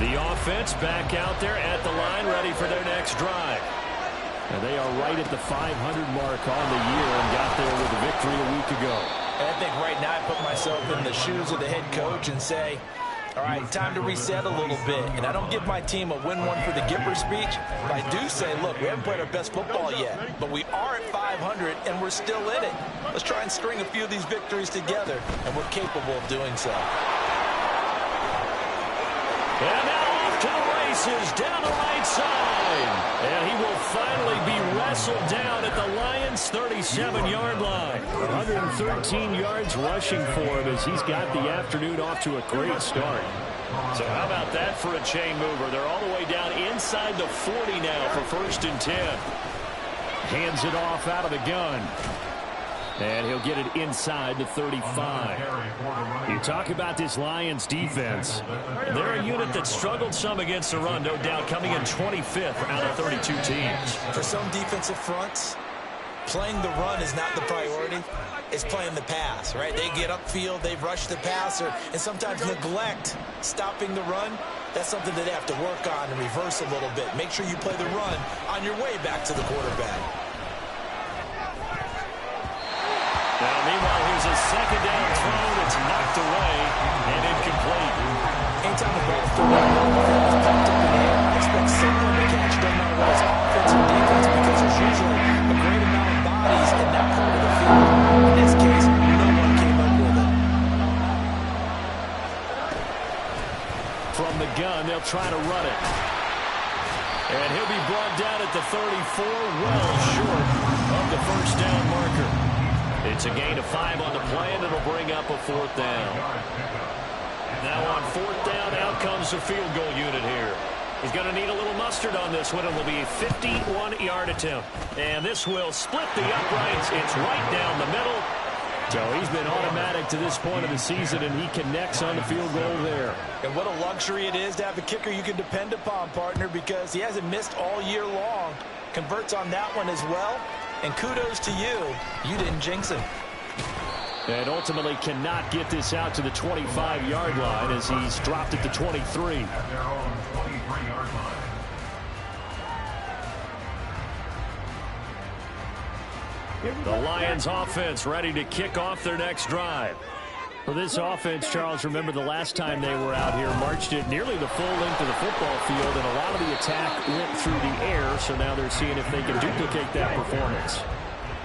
The offense back out there at the line, ready for their next drive. And they are right at the 500 mark on the year and got there with a victory a week ago. I think right now I put myself in the shoes of the head coach and say, all right, time to reset a little bit. And I don't give my team a win one for the Gipper speech, but I do say, look, we haven't played our best football yet, but we are at 500 and we're still in it. Let's try and string a few of these victories together, and we're capable of doing so. And now off to the races down the right side. And he will finally be wrestled down at the Lions' 37-yard line. 113 yards rushing for him as he's got the afternoon off to a great start. So how about that for a chain mover? They're all the way down inside the 40 now for 1st and 10. Hands it off out of the gun. And he'll get it inside the 35. You talk about this Lions defense. They're a unit that struggled some against the run, no doubt, coming in 25th out of 32 teams. For some defensive fronts, playing the run is not the priority. It's playing the pass, right? They get upfield, they rush the passer, and sometimes neglect stopping the run. That's something that they have to work on and reverse a little bit. Make sure you play the run on your way back to the quarterback. Now, meanwhile, here's a second down throw that's knocked away and incomplete. Anytime the ball's thrown out, the ball is popped up in the air. I expect someone to catch it, no matter what it's offense or defense, because there's usually a great amount of bodies in that part of the field. In this case, no one came up with it. From the gun, they'll try to run it. And he'll be brought down at the 34, well short of the 1st down marker. It's a gain of 5 on the play, and it'll bring up a 4th down. Now on 4th down, out comes the field goal unit here. He's going to need a little mustard on this one. It will be a 51-yard attempt. And this will split the uprights. It's right down the middle. So he's been automatic to this point of the season, and he connects on the field goal there. And what a luxury it is to have a kicker you can depend upon, partner, because he hasn't missed all year long. Converts on that one as well. And kudos to you. You didn't jinx him. And ultimately cannot get this out to the 25-yard line as he's dropped at the 23. The Lions offense ready to kick off their next drive. For this offense, Charles, remember the last time they were out here, marched it nearly the full length of the football field, and a lot of the attack went through the air, so now they're seeing if they can duplicate that performance.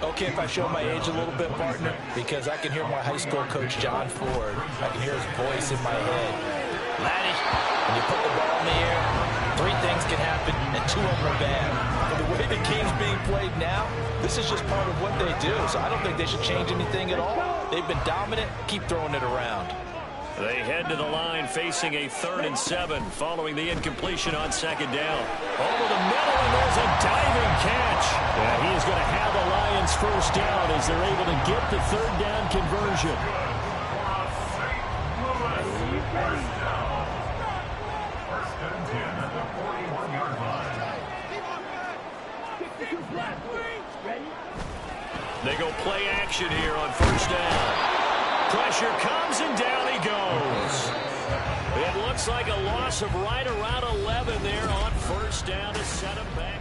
Okay, if I show my age a little bit, partner, because I can hear my high school coach, John Ford. I can hear his voice in my head. Laddie, when you put the ball in the air, 3 things can happen, and 2 of them are bad. But the way the game's being played now, this is just part of what they do, so I don't think they should change anything at all. They've been dominant. Keep throwing it around. They head to the line facing a 3rd and 7 following the incompletion on 2nd down. Over the middle, and there's a diving catch. And he is going to have the Lions 1st down as they're able to get the 3rd down conversion. They go play action here on 1st down. Pressure comes, and down he goes. It looks like a loss of right around 11 there on 1st down to set him back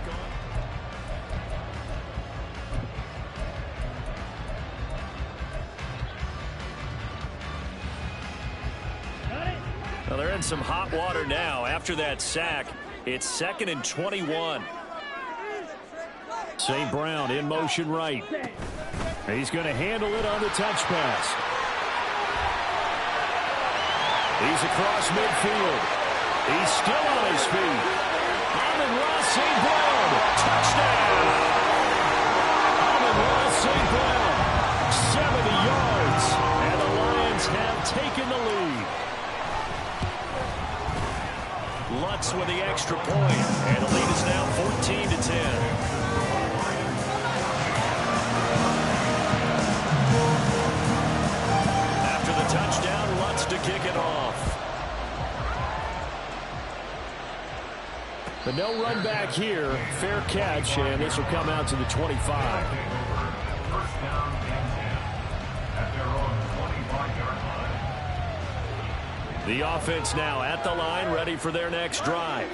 on. Well, they're in some hot water now. After that sack, it's 2nd and 21. St. Brown in motion right. He's going to handle it on the touch pass. He's across midfield. He's still on his feet. Amon-Ra St. Brown. Touchdown. Amon-Ra St. Brown. 70 yards. And the Lions have taken the lead. Lutz with the extra point. And the lead is now 14-10. Touchdown, Lutz to kick it off. But no run back here. Fair catch, and this will come out to the 25. First down and 10 at their own 25-yard line. The offense now at the line, ready for their next drive.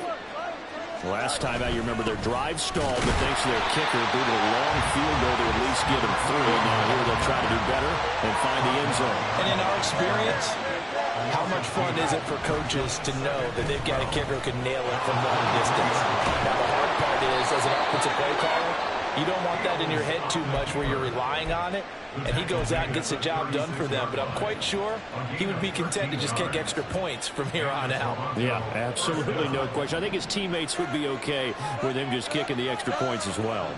Last time out, you remember their drive stalled, but thanks to their kicker, due to a long field goal to at least give them 3. Now here they'll try to do better and find the end zone. And in our experience, how much fun is it for coaches to know that they've got a kicker who can nail it from long distance? Now the hard part is, as an offensive play caller, you don't want that in your head too much where you're relying on it, and he goes out and gets the job done for them. But I'm quite sure he would be content to just kick extra points from here on out. Yeah, absolutely no question. I think his teammates would be okay with him just kicking the extra points as well.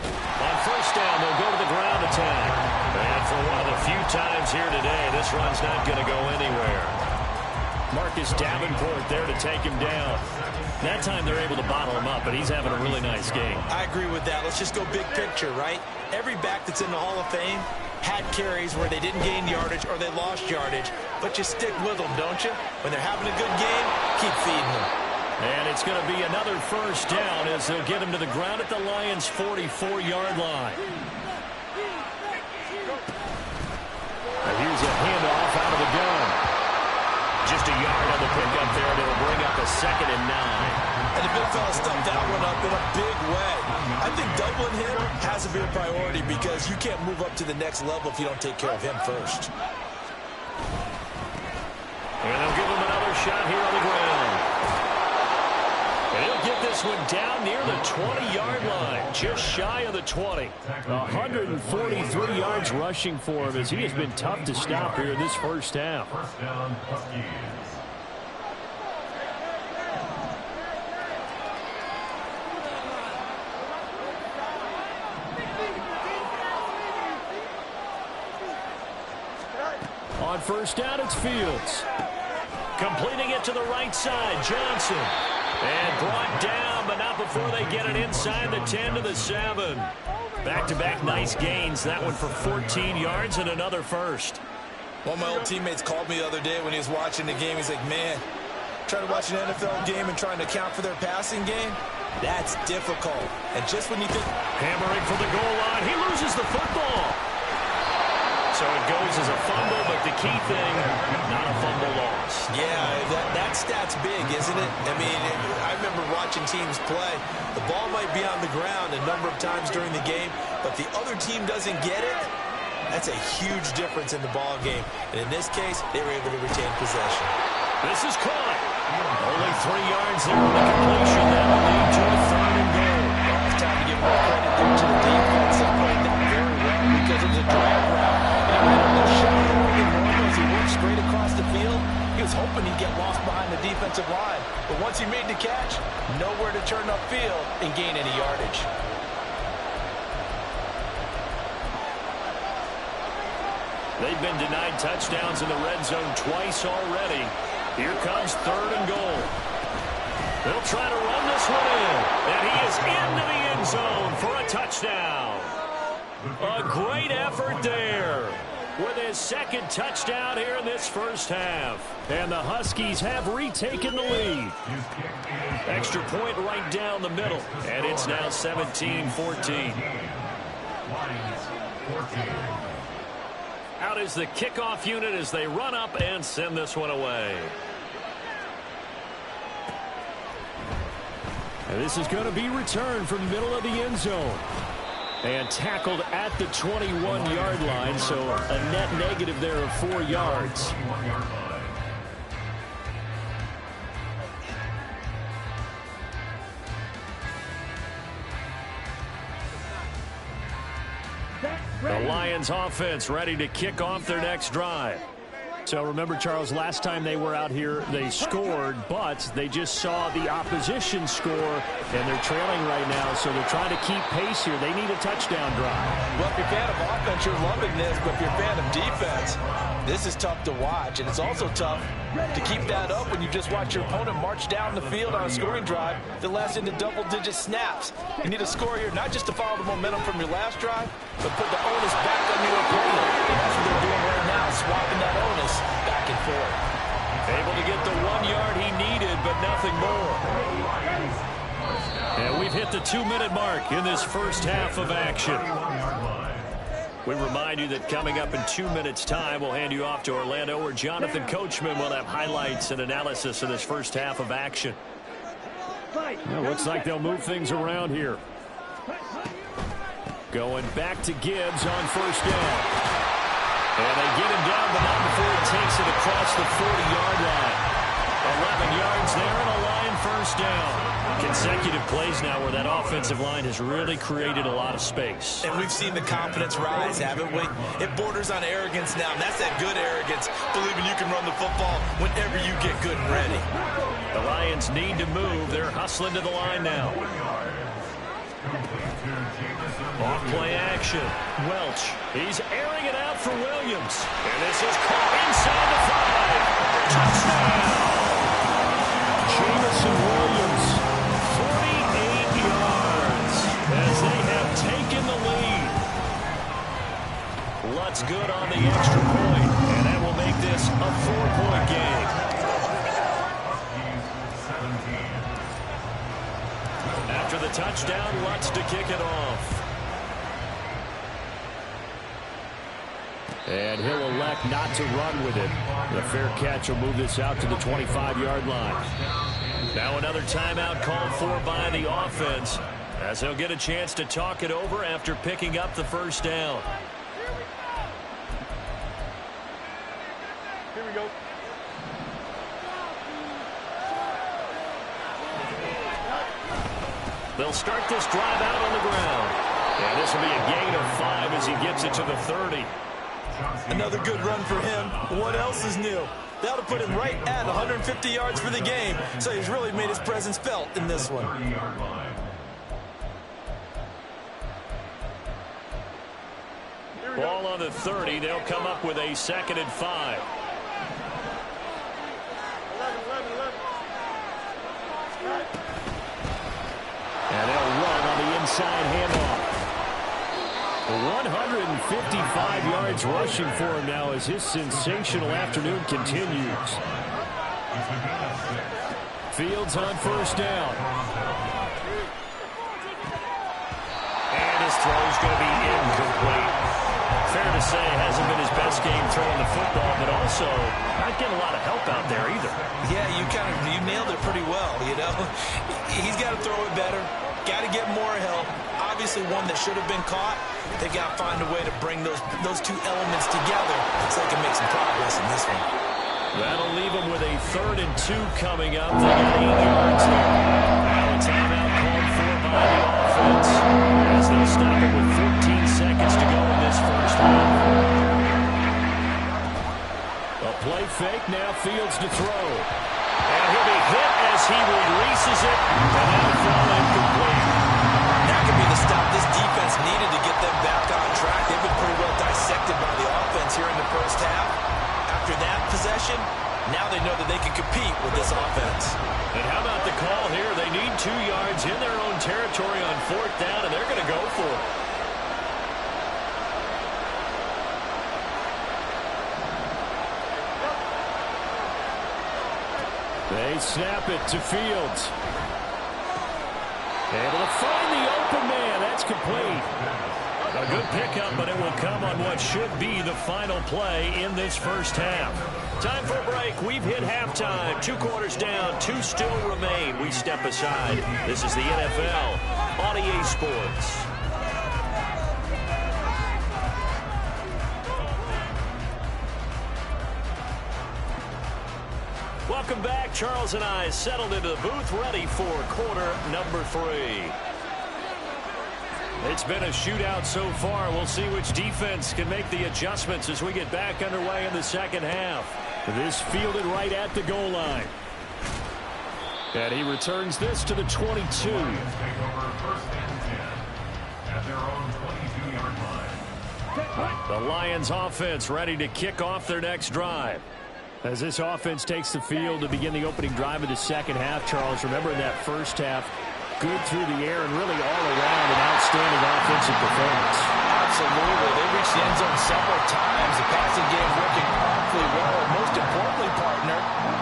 On first down, they'll go to the ground attack. And for one of the few times here today, this run's not going to go anywhere. Marcus Davenport there to take him down. That time they're able to bottle him up, but he's having a really nice game. I agree with that. Let's just go big picture, right? Every back that's in the Hall of Fame had carries where they didn't gain yardage or they lost yardage, but you stick with them, don't you? When they're having a good game, keep feeding them. And it's going to be another first down as they'll get him to the ground at the Lions' 44-yard line. And here's a handoff out of the gun. Just a yard on the pickup there, and it'll bring up a 2nd and 9. And the big fella stuffed that one up in a big way. I think doubling him has to be a priority because you can't move up to the next level if you don't take care of him first. And they'll give him another shot here on the ground. And he'll get this one down near the 20-yard line, just shy of the 20. 143 yards rushing for him as he has been tough to stop here in this first half. First down, Huskies. On first down, it's Fields. Completing it to the right side, Johnson. And brought down, but not before they get it inside the 10 to the 7. Back-to-back nice gains. That one for 14 yards and another first. One of my old teammates called me the other day when he was watching the game. He's like, man, trying to watch an NFL game and trying to account for their passing game, that's difficult. And just when you think... Hammering for the goal line. He loses the football. So it goes as a fumble, but the key thing, not a fumble loss. Yeah, that stat's big, isn't it? I mean, I remember watching teams play. The ball might be on the ground a number of times during the game, but the other team doesn't get it. That's a huge difference in the ball game. And in this case, they were able to retain possession. This is caught. Only 3 yards there on the completion. That will lead to a 3rd and goal. Well, it's time to give more credit there to the defense. They played that very well because it was a drag route. And he ran a little shallower than normal as he worked straight across the field. He was hoping he'd get lost behind the defensive line. But once he made the catch, nowhere to turn upfield and gain any yardage. They've been denied touchdowns in the red zone twice already. Here comes 3rd and goal. They'll try to run this one in. And he is into the end zone for a touchdown. A great effort there with his 2nd touchdown here in this first half. And the Huskies have retaken the lead. Extra point right down the middle. And it's now 17-14. Lions, 14. Out is the kickoff unit as they run up and send this one away. And this is going to be returned from the middle of the end zone. And tackled at the 21-yard line, so a net negative there of 4 yards. The Lions offense ready to kick off their next drive. So remember, Charles, last time they were out here, they scored, but they just saw the opposition score, and they're trailing right now, so they're trying to keep pace here. They need a touchdown drive. Well, if you're a fan of offense, you're loving this, but if you're a fan of defense, this is tough to watch, and it's also tough to keep that up when you just watch your opponent march down the field on a scoring drive that lasts into double-digit snaps. You need a score here, not just to follow the momentum from your last drive, but put the onus back on your opponent. And that's what they're doing right now, swapping that onus back and forth. Able to get the 1 yard he needed, but nothing more. And we've hit the 2-minute mark in this first half of action. We remind you that coming up in 2 minutes' time, we'll hand you off to Orlando, where Jonathan Coachman will have highlights and analysis of this first half of action. Well, looks like they'll move things around here. Going back to Gibbs on first down. And they get him down, but not before he takes it across the 40-yard line. 11 yards there and a Lion first down. Consecutive plays now where that offensive line has really created a lot of space. And we've seen the confidence rise, haven't we? It borders on arrogance now, and that's that good arrogance, believing you can run the football whenever you get good and ready. The Lions need to move. They're hustling to the line now. Off play action. Welch. He's airing it out for Williams. And this is caught inside the 5. Touchdown! Jamison Williams, 48 yards as they have taken the lead. Lutz good on the extra point, and that will make this a 4-point game. After the touchdown, Lutz to kick it off. And he'll elect not to run with it. The fair catch will move this out to the 25-yard line. Now another timeout called for by the offense, as they'll get a chance to talk it over after picking up the first down. Here we go. They'll start this drive out on the ground. And this will be a gain of 5 as he gets it to the 30. Another good run for him. What else is new? That'll put him right at 150 yards for the game, so he's really made his presence felt in this one. Ball on the 30. They'll come up with a 2nd and 5. And they'll run on the inside handoff. 155 yards rushing for him now as his sensational afternoon continues. Fields on first down. And his throw's going to be incomplete. Fair to say, hasn't been his best game throwing the football, but also not getting a lot of help out there either. Yeah, you nailed it pretty well, you know. He's got to throw it better. Got to get more help. Obviously one that should have been caught. They got to find a way to bring those two elements together so they can make some progress in this one. That'll leave them with a 3rd and 2 coming up. They got 8 yards there. Now a timeout called for by the offense as they'll stop it with 14 seconds to go in this first half. A play fake, now Fields to throw. And he'll be hit as he releases it. And that'll fall incomplete. That could be the stop this defense needed to get them back on track. They've been pretty well dissected by the offense here in the first half. After that possession, now they know that they can compete with this offense. And how about the call here? They need 2 yards in their own territory on 4th down, and they're going to go for it. They snap it to Fields. Able to find the open man. That's complete. A good pickup, but it will come on what should be the final play in this first half. Time for a break. We've hit halftime. 2 quarters down. 2 still remain. We step aside. This is the NFL on EA Sports. Welcome back. Charles and I settled into the booth, ready for quarter number 3. It's been a shootout so far. We'll see which defense can make the adjustments as we get back underway in the second half. This fielded right at the goal line. And he returns this to the 22. The Lions offense ready to kick off their next drive. As this offense takes the field to begin the opening drive of the second half, Charles, remember in that first half, good through the air and really all around an outstanding offensive performance. Absolutely. They reached the end zone several times. The passing game working awfully well. And most importantly, partner,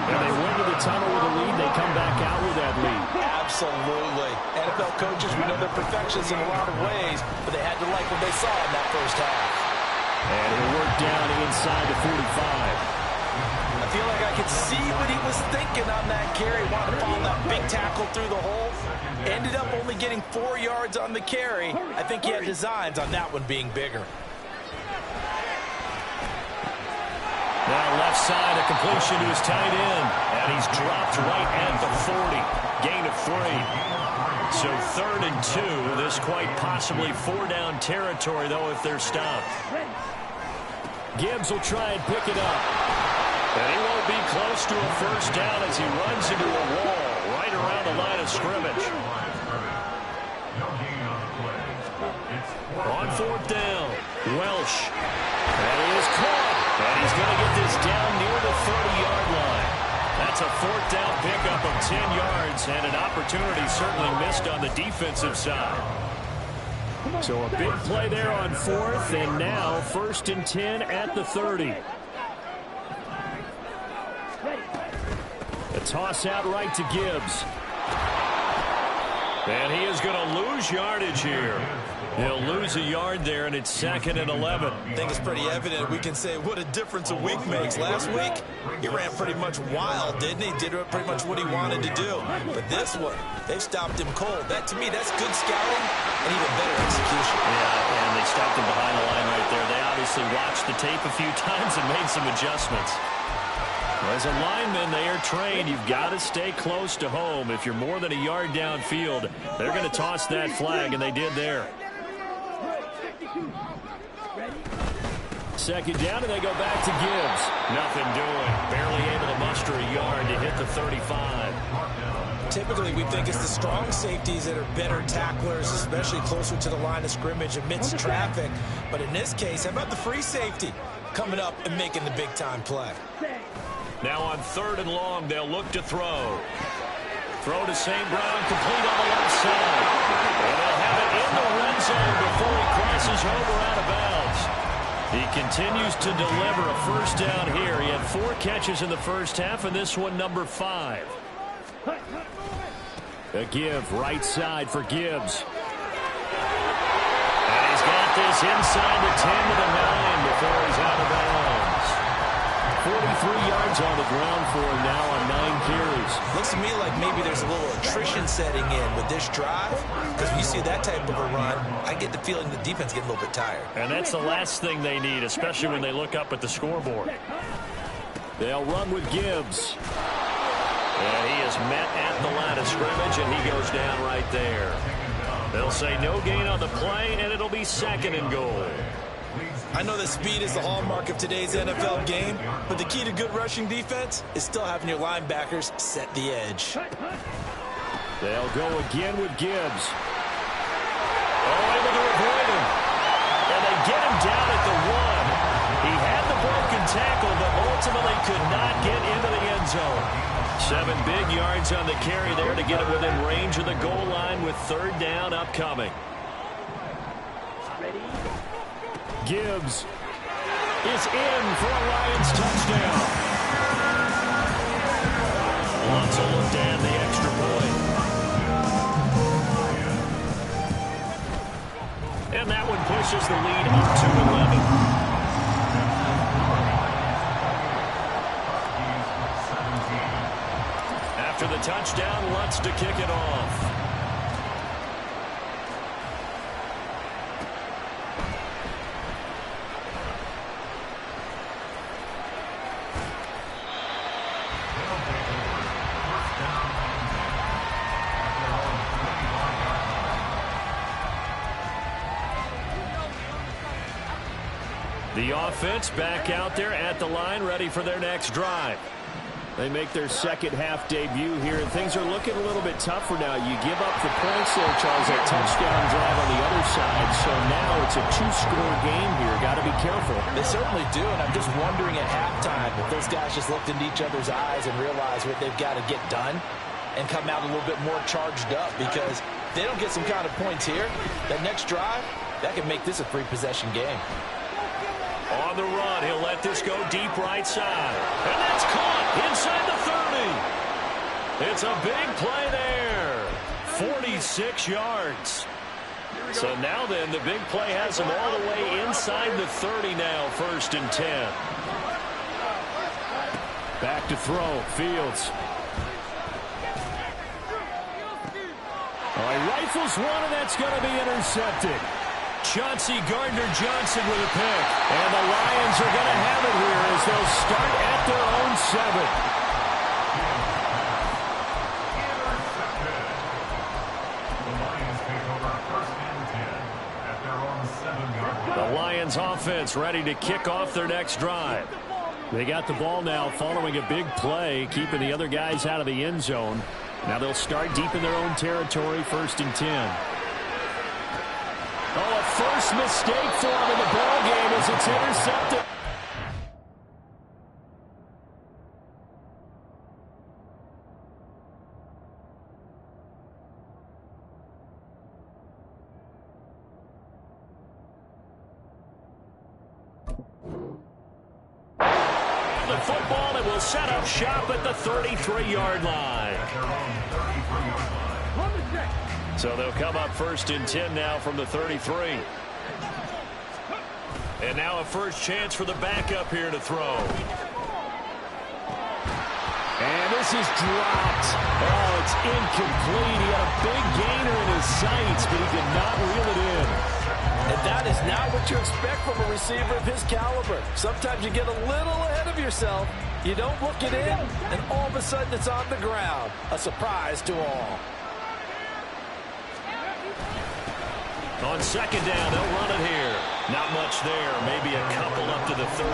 and they went to the tunnel with a lead. They come back out with that lead. Absolutely. NFL coaches, we know they're perfectionists in a lot of ways, but they had to like what they saw in that first half. And he'll work down inside the 45. I feel like I could see what he was thinking on that carry. Wanted to follow that big tackle through the hole. Ended up only getting 4 yards on the carry. I think he had designs on that one being bigger. Now left side, a completion to his tight end. And he's dropped right at the 40. Gain of 3. So 3rd and 2. This quite possibly 4-down territory, though, if they're stopped. Gibbs will try and pick it up. And he won't be close to a first down as he runs into a wall right around the line of scrimmage. On 4th down, Welsh. And he is caught. And he's going to get this down near the 30-yard line. That's a 4th down pickup of 10 yards and an opportunity certainly missed on the defensive side. So a big play there on 4th, and now 1st and 10 at the 30. A toss out right to Gibbs. And he is going to lose yardage here. He'll lose a yard there, and it's 2nd and 11. I think it's pretty evident. We can say what a difference a week makes. Last week, he ran pretty much wild, didn't he? Did pretty much what he wanted to do. But this one, they've stopped him cold. That, to me, that's good scouting and even better execution. Yeah, and they stopped him behind the line right there. They obviously watched the tape a few times and made some adjustments. As a lineman, they are trained. You've got to stay close to home. If you're more than a yard downfield, they're going to toss that flag, and they did there. 2nd down, and they go back to Gibbs. Nothing doing. Barely able to muster a yard to hit the 35. Typically, we think it's the strong safeties that are better tacklers, especially closer to the line of scrimmage amidst traffic. But in this case, how about the free safety coming up and making the big-time play? Now on 3rd and long, they'll look to throw. Throw to St. Brown, complete on the left side. And they'll have it in the red zone before he crosses over out of bounds. He continues to deliver a first down here. He had 4 catches in the first half, and this one number 5. A give right side for Gibbs. And he's got this inside the 10 to the 9 before he's out of bounds. 43 yards on the ground for him now on 9 carries. Looks to me like maybe there's a little attrition setting in with this drive, because when you see that type of a run, I get the feeling the defense getting a little bit tired. And that's the last thing they need, especially when they look up at the scoreboard. They'll run with Gibbs. And he is met at the line of scrimmage, and he goes down right there. They'll say no gain on the play, and it'll be 2nd and goal. I know that speed is the hallmark of today's NFL game, but the key to good rushing defense is still having your linebackers set the edge. They'll go again with Gibbs. Oh, able to avoid him. And they get him down at the 1. He had the broken tackle, but ultimately could not get into the end zone. 7 big yards on the carry there to get him within range of the goal line with 3rd down upcoming. Gibbs is in for a Lions touchdown. Wants a look down the extra point. And that one pushes the lead up to 11. After the touchdown, Lutz to kick it off. The offense back out there at the line, ready for their next drive. They make their second half debut here, and things are looking a little bit tougher now. You give up the points there, Charles, that touchdown drive on the other side. So now it's a 2-score game here. Got to be careful. They certainly do, and I'm just wondering at halftime if those guys just looked into each other's eyes and realized what they've got to get done and come out a little bit more charged up, because if they don't get some kind of points here, that next drive, that could make this a 3-possession game. On the run, he'll let this go deep right side. And that's caught inside the 30. It's a big play there. 46 yards. So now then, the big play has him all the way inside the 30 now, 1st and 10. Back to throw, Fields. He rifles one, and that's going to be intercepted. Chauncey Gardner-Johnson with a pick. And the Lions are going to have it here as they'll start at their own 7. The Lions offense ready to kick off their next drive. They got the ball now following a big play, keeping the other guys out of the end zone. Now they'll start deep in their own territory, 1st and 10. A first mistake for him in the ball game as it's intercepted. The football, and will set up shop at the 33-yard line. So they'll come up 1st and 10 now from the 33. And now a first chance for the backup here to throw. And this is dropped. Oh, it's incomplete. He had a big gainer in his sights, but he did not reel it in. And that is not what you expect from a receiver of his caliber. Sometimes you get a little ahead of yourself. You don't look it in, and all of a sudden it's on the ground. A surprise to all. On 2nd down, they'll run it here. Not much there. Maybe a couple up to the 35.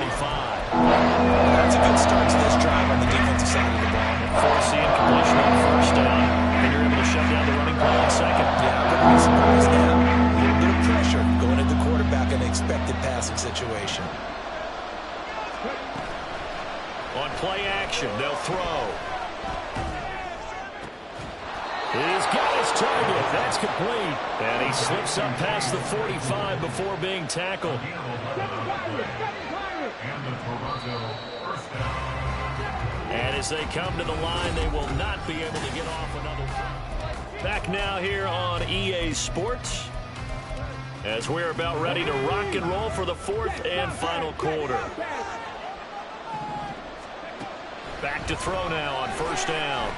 That's a good start to this drive on the defensive side of the ball. Force the incompletion on 1st down, and you're able to shut down the running play on 2nd. Yeah, I'm going to be surprised now. A little bit of pressure going at the quarterback in an expected passing situation. On play action, they'll throw. He's got his target. That's complete. And he slips up past the 45 before being tackled. And as they come to the line, they will not be able to get off another. Back now here on EA Sports, as we're about ready to rock and roll for the 4th and final quarter. Back to throw now on 1st down.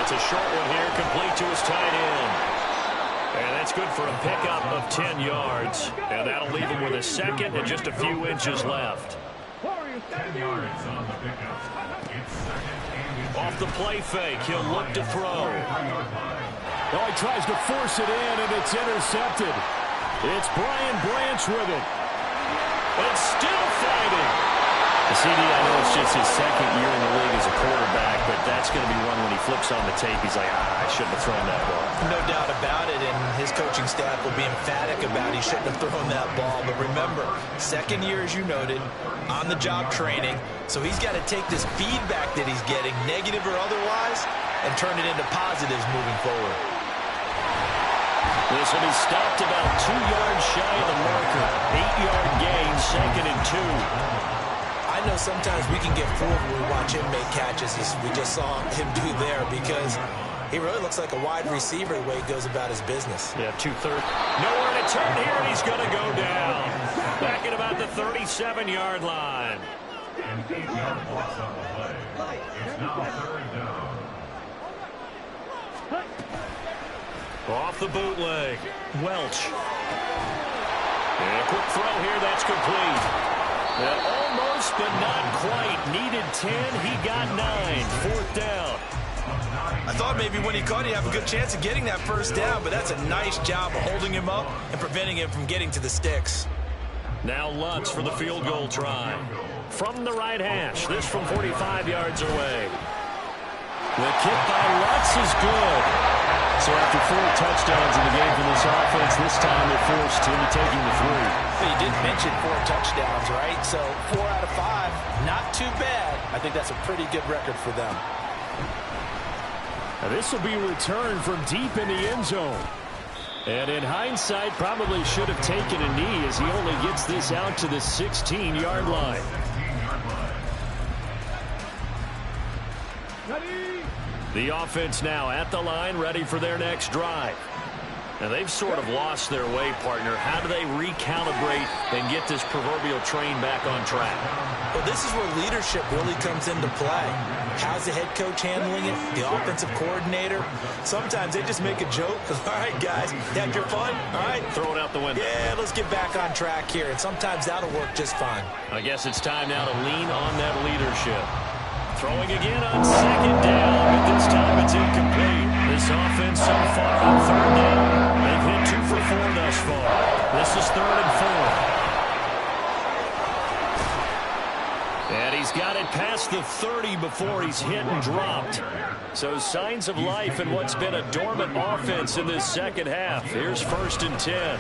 It's a short one here, complete to his tight end. And that's good for a pickup of 10 yards. And that'll leave him with a 2nd and just a few inches left. 10 yards on the pickup. It's 2nd and Off the play fake, he'll look to throw. Oh, he tries to force it in, and it's intercepted. It's Brian Branch with it. And still fighting. CD, I know it's just his 2nd year in the league as a quarterback, but that's going to be one when he flips on the tape. He's like, I shouldn't have thrown that ball. No doubt about it, and his coaching staff will be emphatic about he shouldn't have thrown that ball. But remember, 2nd year, as you noted, on-the-job training, so he's got to take this feedback that he's getting, negative or otherwise, and turn it into positives moving forward. This will be stopped about 2 yards shy of the marker. 8-yard gain, 2nd and 2. I know sometimes we can get fooled when we watch him make catches, as we just saw him do there, because he really looks like a wide receiver the way he goes about his business. Yeah, 2-3. Nowhere to turn here, and he's going to go down. Back at about the 37-yard line. an 8-yard loss on the play. It's now 3rd down. Off the bootleg, Welch. And a quick throw here, that's complete. Almost, but not quite. Needed 10, he got 9. 4th down. I thought maybe when he caught, he'd have a good chance of getting that 1st down, but that's a nice job of holding him up and preventing him from getting to the sticks. Now Lutz for the field goal try. From the right hash, this from 45 yards away. The kick by Lutz is good. So after 4 touchdowns in the game for this offense, this time they're forced into taking the 3. But you did mention 4 touchdowns, right? So 4 out of 5, not too bad. I think that's a pretty good record for them. Now this will be returned from deep in the end zone. And in hindsight, probably should have taken a knee as he only gets this out to the 16-yard line. The offense now at the line, ready for their next drive. And they've sort of lost their way, partner. How do they recalibrate and get this proverbial train back on track? Well, this is where leadership really comes into play. How's the head coach handling it? The offensive coordinator? Sometimes they just make a joke. All right, guys, you had your fun? All right. Throw it out the window. Yeah, let's get back on track here. And sometimes that'll work just fine. I guess it's time now to lean on that leadership. Throwing again on second down, but this time it's incomplete. This offense so far on third down, they've hit 2 for 4 thus far. This is 3rd and 4. And he's got it past the 30 before he's hit and dropped. So signs of life in what's been a dormant offense in this second half. Here's 1st and 10.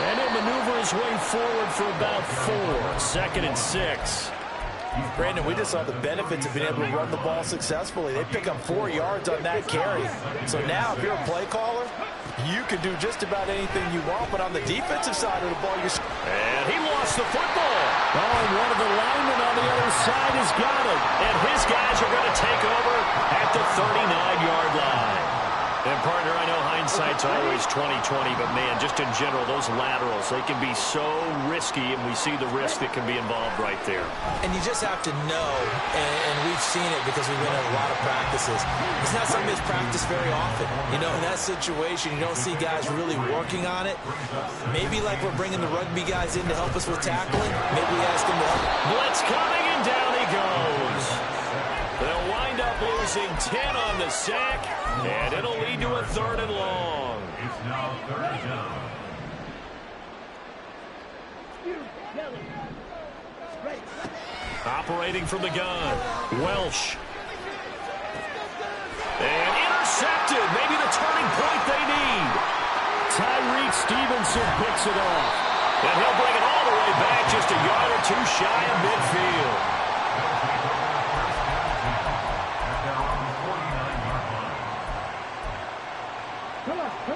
And he'll maneuver his way forward for about 4. 2nd and 6. Brandon, we just saw the benefits of being able to run the ball successfully. They pick up 4 yards on that carry. So now, if you're a play caller, you can do just about anything you want. But on the defensive side of the ball, you're... And he lost the football. Oh, and one of the linemen on the other side has got it. And his guys are going to take over at the 39-yard line. And, partner, I know hindsight's always 20/20, but, man, just in general, those laterals, they can be so risky, and we see the risk that can be involved right there. And you just have to know, and we've seen it because we've been in a lot of practices. It's not something that's practiced very often. You know, in that situation, you don't see guys really working on it. Maybe like we're bringing the rugby guys in to help us with tackling. Maybe we ask them to help. Blitz coming, and down he goes. They'll wind up losing 10 on the sack, and it'll lead to a 3rd and long. It's now 3rd down. Operating from the gun, Welsh. And intercepted, maybe the turning point they need. Tyreek Stevenson picks it off. And he'll bring it all the way back, just a yard or 2 shy of midfield.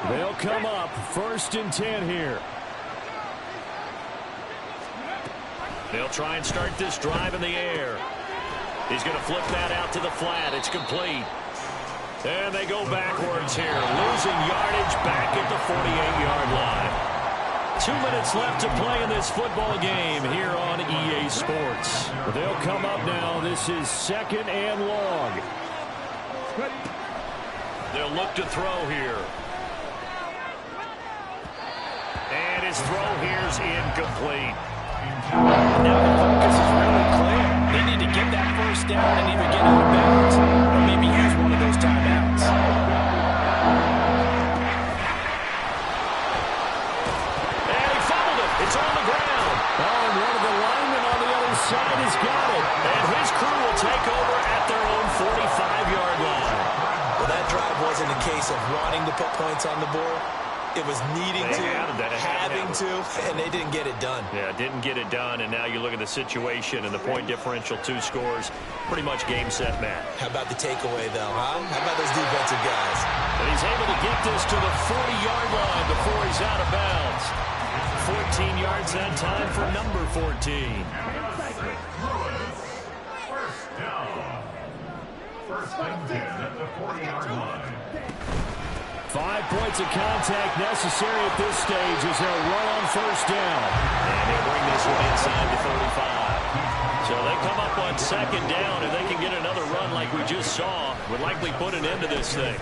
They'll come up 1st and 10 here. They'll try and start this drive in the air. He's going to flip that out to the flat. It's complete. And they go backwards here, losing yardage back at the 48-yard line. 2 minutes left to play in this football game here on EA Sports. They'll come up now. This is 2nd and long. They'll look to throw here. And his throw here's incomplete. Now the focus is really clear. They need to get that 1st down and either get out of bounds or maybe use one of those timeouts. And he fumbled it. It's on the ground. Oh, and one of the linemen on the other side has got it. And his crew will take over at their own 45-yard line. Well, that drive wasn't a case of wanting to put points on the board. It was needing to, having to, and they didn't get it done. Yeah, didn't get it done, and now you look at the situation and the point differential, 2 scores, pretty much game, set, match. How about the takeaway, though, huh? How about those defensive guys? And he's able to get this to the 40-yard line before he's out of bounds. 14 yards that time for number 14. First down. 1st and 10 at the 40-yard line. 5 points of contact necessary at this stage as they'll run on 1st down. And they'll bring this one inside the 35. So they come up on 2nd down, and they can get another run like we just saw. Would likely put an end to this thing.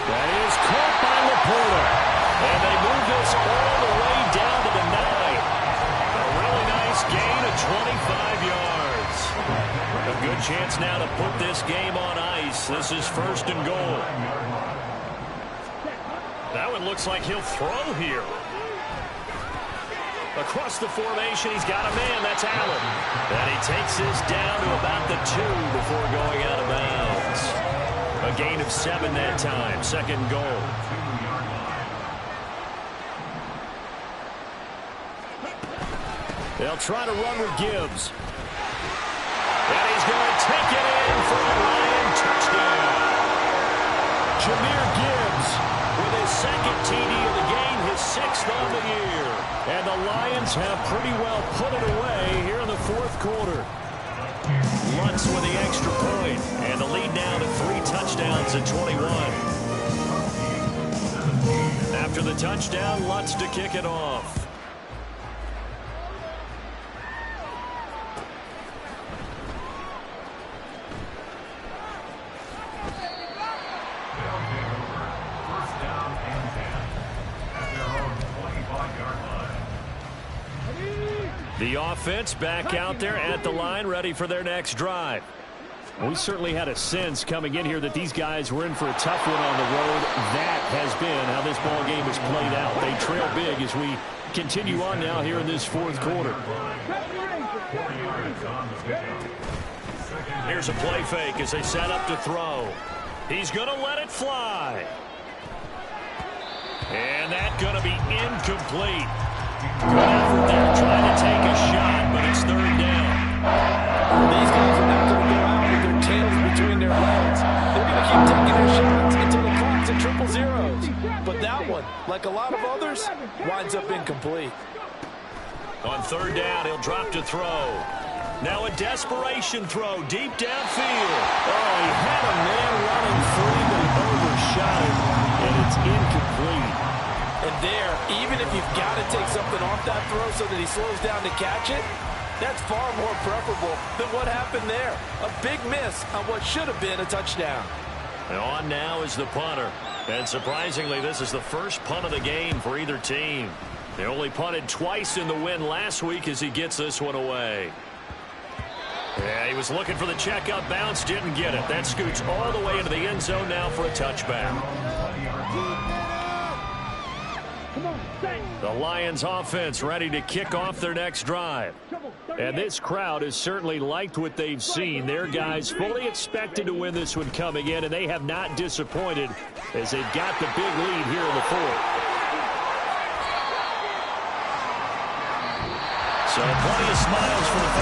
That is caught by Laporta. And they move this all the way down to the 9. A really nice gain of 25 yards. A good chance now to put this game on ice. This is 1st and goal. That one looks like he'll throw here. Across the formation, he's got a man. That's Allen. And he takes this down to about the 2 before going out of bounds. A gain of 7 that time. 2nd goal. They'll try to run with Gibbs. And he's going to take it in for a Lion touchdown. Jahmyr Gibbs with his 2nd TD of the game, his 6th on the year. And the Lions have pretty well put it away here in the 4th quarter. Lutz with the extra point, and the lead now to 3 touchdowns at 21. After the touchdown, Lutz to kick it off. The offense back out there at the line, ready for their next drive. We certainly had a sense coming in here that these guys were in for a tough one on the road. That has been how this ball game has played out. They trail big as we continue on now here in this fourth quarter. Here's a play fake as they set up to throw. He's going to let it fly. And that's going to be incomplete. Good effort there, trying to take a shot, but it's third down. These guys are not going to go out with their tails between their legs. They're going to keep taking their shots until the clock's at triple zeros. But that one, like a lot of others, winds up incomplete. On third down, he'll drop to throw. Now a desperation throw deep downfield. Oh, he had a man running free, but he overshot it, and it's incomplete. And there, even if you've got to take something off that throw so that he slows down to catch it, that's far more preferable than what happened there. A big miss on what should have been a touchdown. And on now is the punter. And surprisingly, this is the first punt of the game for either team. They only punted twice in the win last week as he gets this one away. Yeah, he was looking for the checkup bounce, didn't get it. That scoots all the way into the end zone now for a touchback. The Lions offense ready to kick off their next drive. And this crowd has certainly liked what they've seen. Their guys fully expected to win this one coming in, and they have not disappointed as they've got the big lead here in the fourth. So plenty of smiles for the